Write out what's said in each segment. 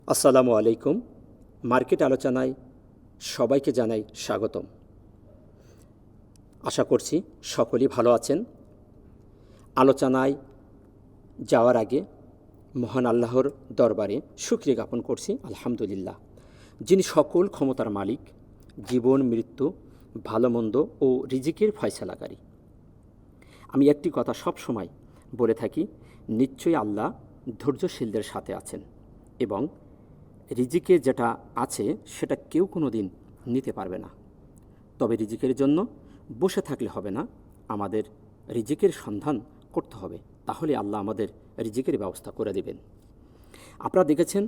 আসসালামু আলাইকুম। মার্কেট আলোচনায় সবাইকে জানাই স্বাগতম। আশা করছি সকলেই ভালো আছেন। আলোচনায় যাওয়ার আগে মহান আল্লাহর দরবারে শুকরিয়া জ্ঞাপন করছি আলহামদুলিল্লাহ, যিনি সকল ক্ষমতার মালিক, জীবন মৃত্যু, ভালো মন্দ ও রিজিকের ফয়সালাকারী। আমি একটি কথা সব সময় বলে থাকি, নিশ্চয়ই আল্লাহ ধৈর্যশীলদের সাথে আছেন এবং রিজিকে যেটা আছে সেটা কেউ কোনো দিন নিতে পারবে না। তবে রিজিকের জন্য বসে থাকলে হবে না, আমাদের রিজিকের সন্ধান করতে হবে, তাহলে আল্লাহ আমাদের রিজিকের ব্যবস্থা করে দেবেন। আপনারা দেখেছেন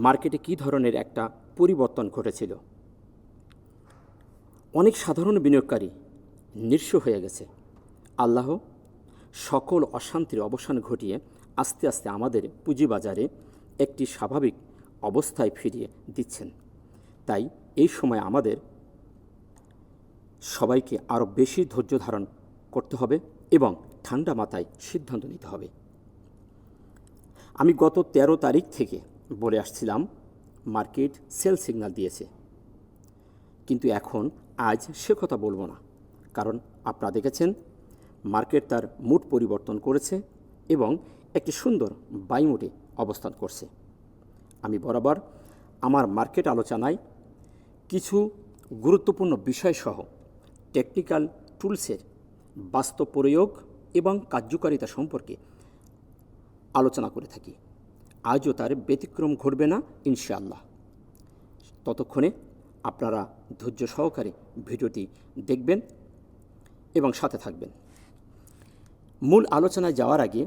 মার্কেটে কী ধরনের একটা পরিবর্তন ঘটেছিল। অনেক সাধারণ বিনিয়োগকারী নিঃস্ব হয়ে গেছে। আল্লাহ সকল অশান্তির অবসান ঘটিয়ে আস্তে আস্তে আমাদের পুঁজিবাজারে একটি স্বাভাবিক অবস্থায় ফিরিয়ে দিচ্ছেন। তাই এই সময় আমাদের সবাইকে আরও বেশি ধৈর্য ধারণ করতে হবে এবং ঠান্ডা মাথায় সিদ্ধান্ত নিতে হবে। আমি গত 13 তারিখ থেকে বলে আসছিলাম মার্কেট সেল সিগন্যাল দিয়েছে, কিন্তু এখন আজ সে কথা বলবো না, কারণ আপনারা দেখেছেন মার্কেট তার মুড পরিবর্তন করেছে এবং একটি সুন্দর বাই মুডে অবস্থান করছে। আমি বরাবর আমার মার্কেট আলোচনায় কিছু গুরুত্বপূর্ণ বিষয়সহ টেকনিক্যাল টুলসের বাস্তব প্রয়োগ এবং কার্যকারিতা সম্পর্কে আলোচনা করে থাকি। আজও তার ব্যতিক্রম ঘটবে না ইনশাআল্লাহ। ততক্ষণে আপনারা ধৈর্য সহকারে ভিডিওটি দেখবেন এবং সাথে থাকবেন। মূল আলোচনায় যাওয়ার আগে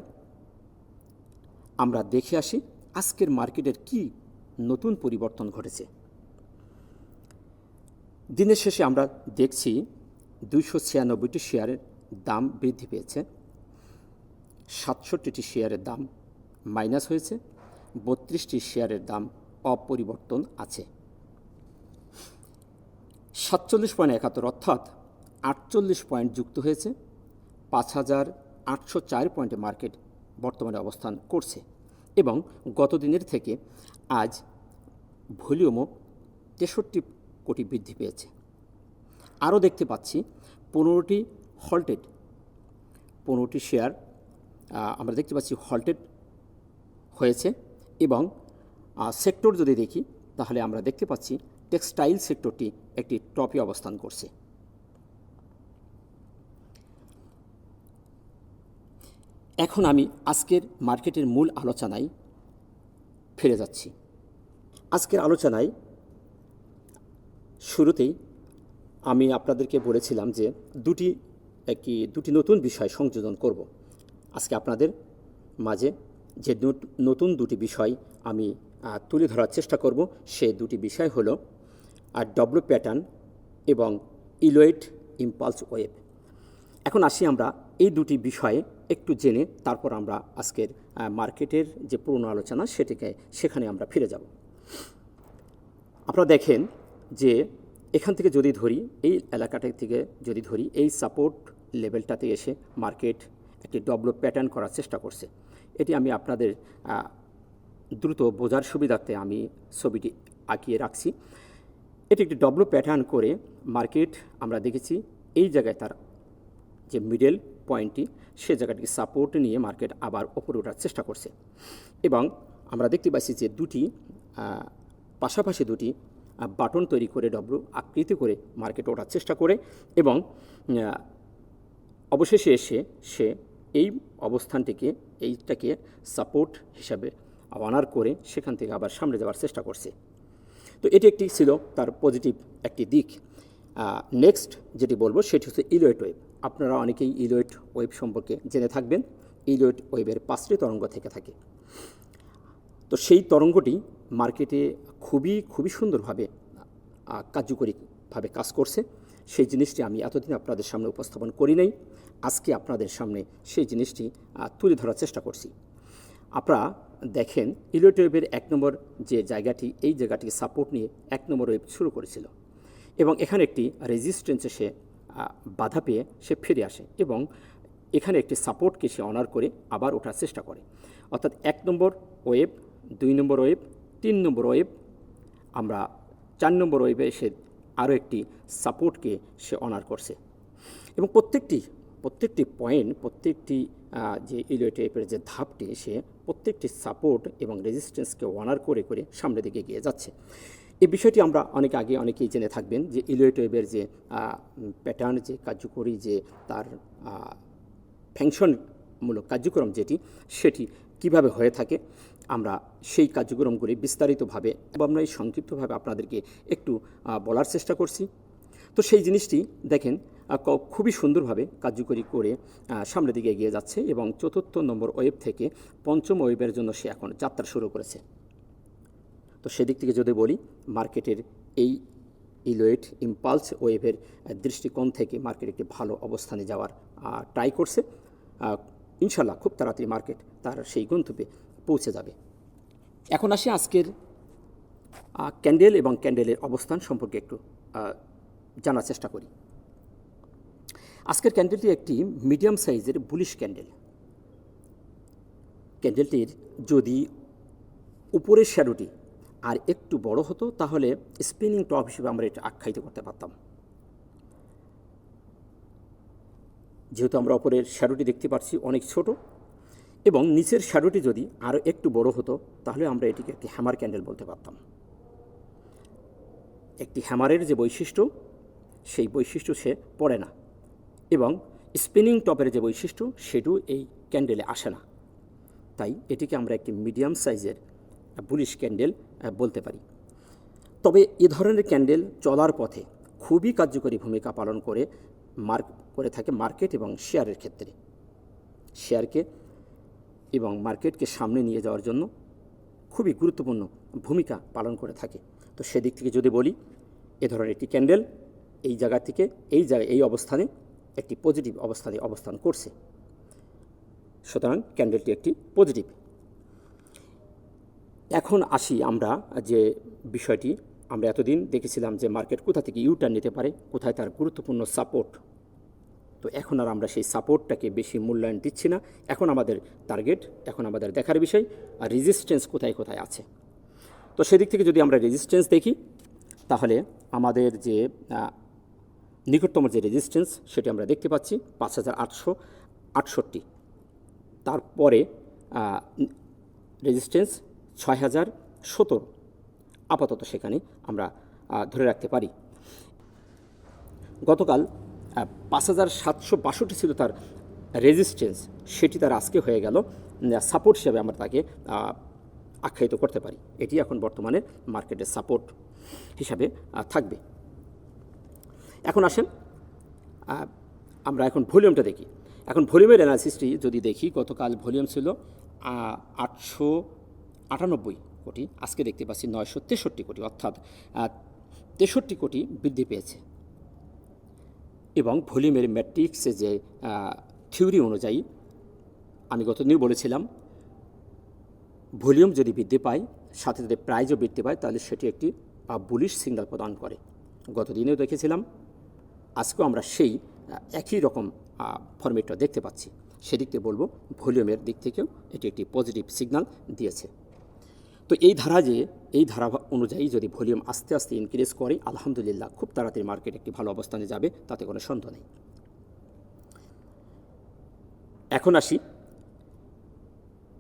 আমরা দেখে আসি আজকের মার্কেটের কি নতুন পরিবর্তন ঘটেছে। দিনের শেষে আমরা দেখছি 296টি শেয়ারের দাম বৃদ্ধি পেয়েছে, 67টি শেয়ারের দাম মাইনাস হয়েছে, 32টি শেয়ারের দাম অপরিবর্তন আছে। 47.71 অর্থাৎ 48 পয়েন্ট যুক্ত হয়েছে। 5804 পয়েন্টে মার্কেট বর্তমানে অবস্থান করছে এবং গত দিনের থেকে আজ ভলিউমও 63 কোটি বৃদ্ধি পেয়েছে। আরও দেখতে পাচ্ছি 15টি হল্টেড, 15টি শেয়ার আমরা দেখতে পাচ্ছি হল্টেড হয়েছে এবং সেক্টর যদি দেখি তাহলে আমরা দেখতে পাচ্ছি টেক্সটাইল সেক্টরটি একটি টপে অবস্থান করছে। এখন আমি আজকের মার্কেটের মূল আলোচনায় ফিরে যাচ্ছি। আজকের আলোচনায় শুরুতেই আমি আপনাদেরকে বলেছিলাম যে দুটি নতুন বিষয় সংযোজন করব। আজকে আপনাদের মাঝে যে নতুন দুটি বিষয় আমি তুলে ধরার চেষ্টা করব, সে দুটি বিষয় হলো ডব্লিউ প্যাটার্ন এবং ইলোয়েড ইম্পালস ওয়েভ। এখন আসি আমরা এই দুটি বিষয়ে একটু জেনে তারপর আমরা আজকের মার্কেটের যে পুরনো আলোচনা সেখানে আমরা ফিরে যাব। আপনারা দেখেন যে এখান থেকে যদি ধরি, এই এলাকাটা থেকে যদি ধরি, এই সাপোর্ট লেভেলটাতে এসে মার্কেট একটি ডব্লিউ প্যাটার্ন করার চেষ্টা করছে। এটি আমি আপনাদের দ্রুত বোঝার সুবিধার্থে আমি ছবিটি আঁকিয়ে রাখছি। এটি একটি ডব্লিউ প্যাটার্ন করে মার্কেট আমরা দেখেছি এই জায়গায় তার যে মিডল পয়েন্টটি, সে জায়গাটিকে সাপোর্ট নিয়ে মার্কেট আবার ওপরে ওঠার চেষ্টা করছে এবং আমরা দেখতে পাচ্ছি যে পাশাপাশি দুটি বাটন তৈরি করে ডব্লিউ আকৃতি করে মার্কেট ওঠার চেষ্টা করে এবং অবশেষে এসে সে এই অবস্থানটিকে এইটাকে সাপোর্ট হিসাবে অনার করে সেখান থেকে আবার সামনে যাওয়ার চেষ্টা করছে। তো এটি একটি ছিল তার পজিটিভ একটি দিক। নেক্সট যেটি বলবো সেটি হচ্ছে ইলোয়েড ওয়েভ। আপনারা অনেকেই ইলোয়েড ওয়েভ সম্পর্কে জেনে থাকবেন। ইলোয়েড ওয়েভের 5টি তরঙ্গ থেকে থাকে। তো সেই তরঙ্গটি মার্কেটে খুবই সুন্দরভাবে কার্যকরীভাবে কাজ করছে। সেই জিনিসটি আমি এতদিন আপনাদের সামনে উপস্থাপন করি নাই। আজকে আপনাদের সামনে সেই জিনিসটি তুলে ধরার চেষ্টা করছি। আপনারা দেখেন ইলোয়েড ওয়েভের 1 নম্বর যে জায়গাটি, এই জায়গাটিকে সাপোর্ট নিয়ে 1 নম্বর ওয়েভ শুরু করেছিল এবং এখানে একটি রেজিস্ট্যান্সে সে বাধা পেয়ে সে ফিরে আসে এবং এখানে একটি সাপোর্টকে সে অনার করে আবার ওঠার চেষ্টা করে। অর্থাৎ 1 নম্বর ওয়েভ, 2 নম্বর ওয়েভ 3 নম্বর ওয়েভ, আমরা 4 নম্বর ওয়েভে এসে আরও একটি সাপোর্টকে সে অনার করছে এবং প্রত্যেকটি পয়েন্ট, প্রত্যেকটি যে ইলিয়ট ওয়েভের যে ধাপটি, সে প্রত্যেকটি সাপোর্ট এবং রেজিস্ট্যান্সকে অনার করে করে সামনের দিকে এগিয়ে যাচ্ছে। এই বিষয়টি আমরা অনেকেই জেনে থাকবেন যে ইলিয়ট ওয়েভের যে প্যাটার্ন, যে কার্যকরী যে তার ফ্যাংশনমূলক কার্যক্রম সেটি কিভাবে হয়ে থাকে, আমরা সেই কার্যক্রমগুলি বিস্তারিতভাবে এবং আমরা এই সংক্ষিপ্তভাবে আপনাদেরকে একটু বলার চেষ্টা করছি। তো সেই জিনিসটি দেখেন খুবই সুন্দরভাবে কার্যকরী করে সামনের দিকে এগিয়ে যাচ্ছে এবং 4র্থ নম্বর ওয়েভ থেকে 5ম ওয়েভের জন্য সে এখন যাত্রা শুরু করেছে। তো সেদিক থেকে যদি বলি, মার্কেটের এই ইলিয়ট ইম্পালস ওয়েভের দৃষ্টিকোণ থেকে মার্কেট একটি ভালো অবস্থানে যাওয়ার ট্রাই করছে। ইনশাল্লাহ খুব তাড়াতাড়ি মার্কেট তার সেই গন্তব্যে পৌঁছে যাবে। এখন আসি আজকের ক্যান্ডেল এবং ক্যান্ডেলের অবস্থান সম্পর্কে একটু জানার চেষ্টা করি। আজকের ক্যান্ডেলটি একটি মিডিয়াম সাইজের বুলিশ ক্যান্ডেল। ক্যান্ডেলটির যদি উপরের শ্যাডোটি আর একটু বড় হতো তাহলে স্পিনিং টপ হিসেবে আমরা এটা আখ্যায়িত করতে পারতাম। যেহেতু আমরা উপরের শ্যাডোটি দেখতে পাচ্ছি অনেক ছোট এবং নিচের শ্যাডোটি যদি আরও একটু বড় হতো তাহলে আমরা এটিকে একটি হ্যামার ক্যান্ডেল বলতে পারতাম। একটি হ্যামারের যে বৈশিষ্ট্য, সেই বৈশিষ্ট্য সে পড়ে না এবং স্পিনিং টপের যে বৈশিষ্ট্য সেটিও এই ক্যান্ডেলে আসে না। তাই এটিকে আমরা একটি মিডিয়াম সাইজের বুলিশ ক্যান্ডেল বলতে পারি। তবে এ ধরনের ক্যান্ডেল চলার পথে খুবই কার্যকরী ভূমিকা পালন করে থাকে মার্কেট এবং শেয়ারের ক্ষেত্রে। শেয়ারকে এবং মার্কেটকে সামনে নিয়ে যাওয়ার জন্য খুবই গুরুত্বপূর্ণ ভূমিকা পালন করে থাকে। তো সেদিক থেকে যদি বলি, এ ধরনের একটি ক্যান্ডেল এই জায়গা থেকে এই অবস্থানে একটি পজিটিভ অবস্থানে অবস্থান করছে। সুতরাং ক্যান্ডেলটি একটি পজিটিভ। এখন আসি আমরা যে বিষয়টি, আমরা এতদিন দেখেছিলাম যে মার্কেট কোথা থেকে ইউটার্ন নিতে পারে, কোথায় তার গুরুত্বপূর্ণ সাপোর্ট। তো এখন আর আমরা সেই সাপোর্টটাকে বেশি মূল্যায়ন দিচ্ছি না। এখন আমাদের টার্গেট, এখন আমাদের দেখার বিষয় আর রেজিস্ট্যান্স কোথায় কোথায় আছে। তো সেদিক থেকে যদি আমরা রেজিস্ট্যান্স দেখি তাহলে আমাদের যে নিকটতম যে রেজিস্ট্যান্স সেটি আমরা দেখতে পাচ্ছি 5868। তারপরে রেজিস্ট্যান্স 6017 আপাতত সেখানে আমরা ধরে রাখতে পারি। গতকাল 5762 ছিল তার রেজিস্ট্যান্স, সেটি তার আজকে হয়ে গেল সাপোর্ট হিসাবে আমরা তাকে আখ্যায়িত করতে পারি। এটি এখন বর্তমানে মার্কেটের সাপোর্ট হিসাবে থাকবে। এখন আসেন আমরা এখন ভলিউমটা দেখি। এখন ভলিউমের অ্যানালিসিসটি যদি দেখি, গতকাল ভলিউম ছিল 898 কোটি, আজকে দেখতে পাচ্ছি 963 কোটি, অর্থাৎ 63 কোটি বৃদ্ধি পেয়েছে। এবং ভলিউমের ম্যাট্রিক্সে যে থিওরি অনুযায়ী আমি গতদিনই বলেছিলাম, ভলিউম যদি বৃদ্ধি পায় সাথে যদি প্রাইজও বৃদ্ধি পায় তাহলে সেটি একটি বুলিশ সিগন্যাল প্রদান করে। গতদিনেও দেখেছিলাম, আজকেও আমরা সেই একই রকম ফরম্যাটটা দেখতে পাচ্ছি। সেদিক থেকে বলবো ভলিউমের দিক থেকেও এটি একটি পজিটিভ সিগন্যাল দিয়েছে। তো এই ধারা অনুযায়ী যদি ভলিউম আস্তে আস্তে ইনক্রিজ করে, আলহামদুলিল্লাহ খুব তাড়াতাড়ি মার্কেট একটি ভালো অবস্থানে যাবে, তাতে কোনো সন্দেহ নেই। এখন আসি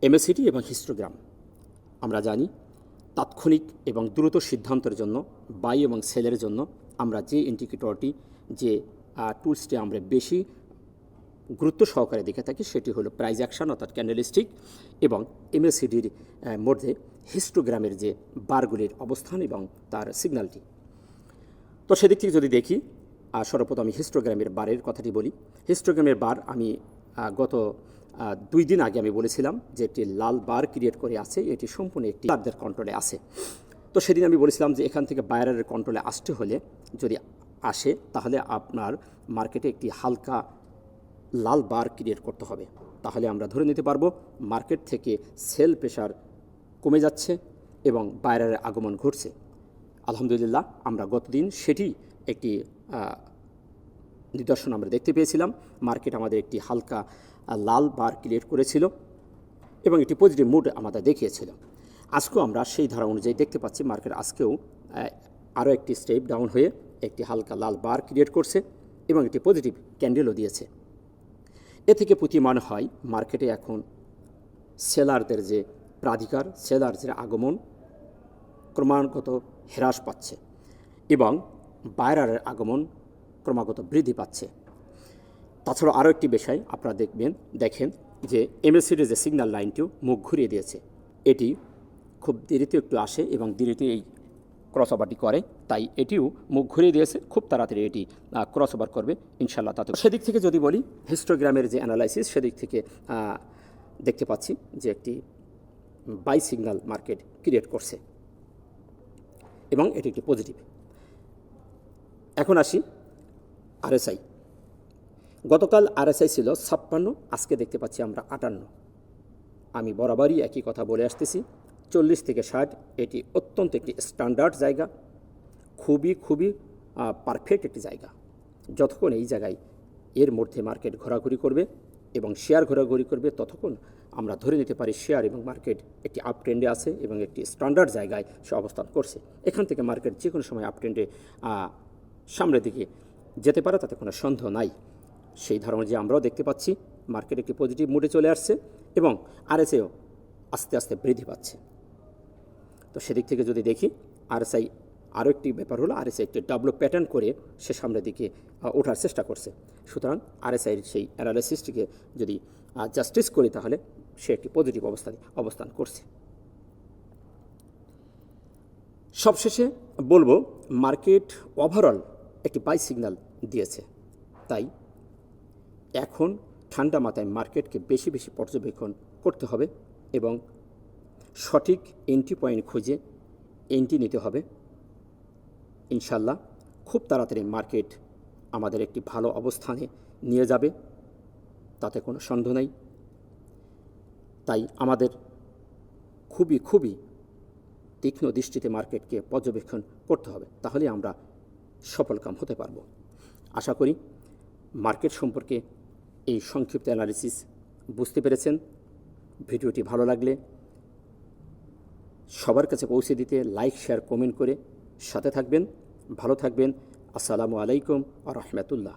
এমএসিডি এবং হিস্টোগ্রাম। আমরা জানি তাৎক্ষণিক এবং দ্রুত সিদ্ধান্তের জন্য, বাই এবং সেলের জন্য আমরা যে ইন্ডিকেটরটি, যে টুলসটি আমরা বেশি গুরুত্ব সহকারে দেখে থাকি সেটি হলো প্রাইস অ্যাকশন অর্থাৎ ক্যান্ডেলস্টিক এবং এমএসিডির মধ্যে হিস্টোগ্রামের যে বারগুলির অবস্থান এবং তার সিগন্যালটি। তো সেদিক থেকে যদি দেখি, সর্বপ্রথম আমি হিস্টোগ্রামের বারের কথাটি বলি। হিস্টোগ্রামের বার আমি গত 2 দিন আগে আমি বলেছিলাম যে একটি লাল বার ক্রিয়েট করে আছে, এটি সম্পূর্ণ একটি বারদের কন্ট্রোলে আছে। তো সেদিন আমি বলেছিলাম যে এখান থেকে বায়ারের কন্ট্রোলে আসতে হলে, যদি আসে তাহলে আপনার মার্কেটে একটি হালকা লাল বার ক্রিয়েট করতে হবে, তাহলে আমরা ধরে নিতে পারবো মার্কেট থেকে সেল প্রেশার কমে যাচ্ছে এবং বায়ারের আগমন ঘটছে। আলহামদুলিল্লাহ আমরা গতদিন সেটি একটি নিদর্শন আমরা দেখতে পেয়েছিলাম। মার্কেট আমাদের একটি হালকা লাল বার ক্রিয়েট করেছিল এবং একটি পজিটিভ মুড আমাদের দেখিয়েছিল। আজকেও আমরা সেই ধারা অনুযায়ী দেখতে পাচ্ছি মার্কেট আজকেও আরও একটি স্টেপ ডাউন হয়ে একটি হালকা লাল বার ক্রিয়েট করছে এবং একটি পজিটিভ ক্যান্ডেলও দিয়েছে। এ থেকে প্রতীয়মান হয় মার্কেটে এখন সেলারদের যে প্রাধিকার, সেলারদের আগমন ক্রমাগত হ্রাস পাচ্ছে এবং বায়ারের আগমন ক্রমাগত বৃদ্ধি পাচ্ছে। তাছাড়া আরও একটি বিষয় আপনারা দেখেন যে এমএসিডির যে সিগন্যাল লাইনটিও মুখ ঘুরিয়ে দিয়েছে। এটি খুব দেরিতে একটু আসে এবং দেরিতে এই ক্রসওভারটি করে, তাই এটিও মুখ ঘুরিয়ে দিয়েছে। খুব তাড়াতাড়ি এটি ক্রসওভার করবে ইনশাল্লাহ। তাতে সেদিক থেকে যদি বলি, হিস্টোগ্রামের যে অ্যানালাইসিস, সেদিক থেকে দেখতে পাচ্ছি যে একটি বাই সিগন্যাল মার্কেট ক্রিয়েট করছে এবং এটি একটি পজিটিভ। এখন আসি আরএসআই। গতকাল আরএসআই ছিল 56, আজকে দেখতে পাচ্ছি আমরা 58। আমি বরাবরই একই কথা বলে আসতেছি, 40 থেকে 60 এটি অত্যন্ত একটি স্ট্যান্ডার্ড জায়গা, খুবই পারফেক্ট একটি জায়গা। যতক্ষণ এই জায়গায় এর মধ্যে মার্কেট ঘোরাঘুরি করবে এবং শেয়ার ঘোরাঘুরি করবে, ততক্ষণ আমরা ধরে নিতে পারি শেয়ার এবং মার্কেট একটি আপ ট্রেন্ডে আছে এবং একটি স্ট্যান্ডার্ড জায়গায় সে অবস্থান করছে। এখান থেকে মার্কেট যে কোনো সময় আপ ট্রেন্ডে সামনের দিকে যেতে পারে, তাতে কোনো সন্দেহ নাই। সেই ধারণা যে আমরাও দেখতে পাচ্ছি মার্কেট একটি পজিটিভ মুডে চলে আসছে এবং আরএসআইও আস্তে আস্তে বৃদ্ধি পাচ্ছে। তো সেদিক থেকে যদি দেখি, আরএসআই আরও একটি ব্যাপার হলো আরএসআই একটি ডাবল প্যাটার্ন করে সে সামনের দিকে ওঠার চেষ্টা করছে। সুতরাং আরএসআইয়ের সেই অ্যানালাইসিসটিকে যদি জাস্টিস করি, তাহলে সে একটি পজিটিভ অবস্থান করছে। সবশেষে বলবো, মার্কেট ওভারঅল একটি বাই সিগন্যাল দিয়েছে, তাই এখন ঠান্ডা মাথায় মার্কেটকে বেশি পর্যবেক্ষণ করতে হবে এবং সঠিক এন্ট্রি পয়েন্ট খুঁজে এন্ট্রি নিতে হবে। ইনশাল্লাহ খুব তাড়াতাড়ি মার্কেট আমাদের একটি ভালো অবস্থানে নিয়ে যাবে, তাতে কোনো সন্দেহ নেই। তাই আমাদের খুবই তীক্ষ্ণ দৃষ্টিতে মার্কেটকে পর্যবেক্ষণ করতে হবে, তাহলে আমরা সফলকাম হতে পারব। আশা করি মার্কেট সম্পর্কে এই সংক্ষিপ্ত অ্যানালিসিস বুঝতে পেরেছেন। ভিডিওটি ভালো লাগলে সবার কাছে পৌঁছে দিতে লাইক, শেয়ার, কমেন্ট করে সাথে থাকবেন। ভালো থাকবেন। আসসালামু আলাইকুম ওয়া রাহমাতুল্লাহ।